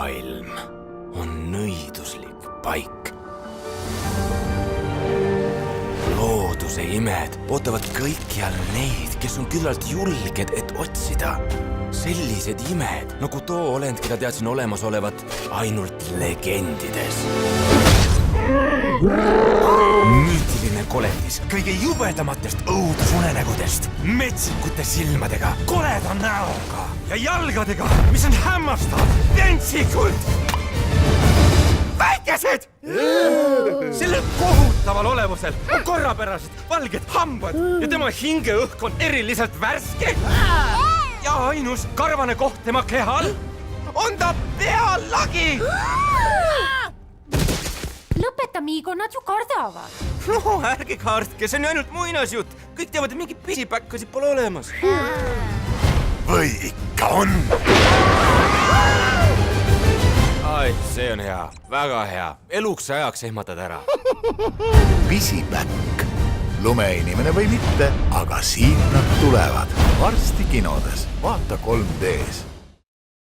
maailm on nõiduslik paik. Looduse imed ootavad kõikjal neid, kes on küllalt julged, et otsida. Sellised imed, nagu too olend, keda teadsin olemas olevat ainult legendides. Müütiline koletis kõige jubedamatest õudusunenägudest, metsikute silmadega, koleda näoga ja jalgadega, mis on hämmastav, pentsikud, väikesed! Sellel kohutaval olemusel on korrapärased valged hambad ja tema hingeõhk on eriliselt värske. Ja ainus karvane koht tema kehal on ta pealagi! Lõpeta, Miigo, nad ju kardavad. No, ärge kartke, see on ainult muinasjutt. Kõik teavad, et mingi pisipäkkasid pole olemas. Või ikka on? Ai, see on hea, väga hea. Eluks ajaks ehmatad ära. Pisipäkk. Lumeinimene või mitte, aga siin nad tulevad. Varsti kinodes. Vaata 3Ds.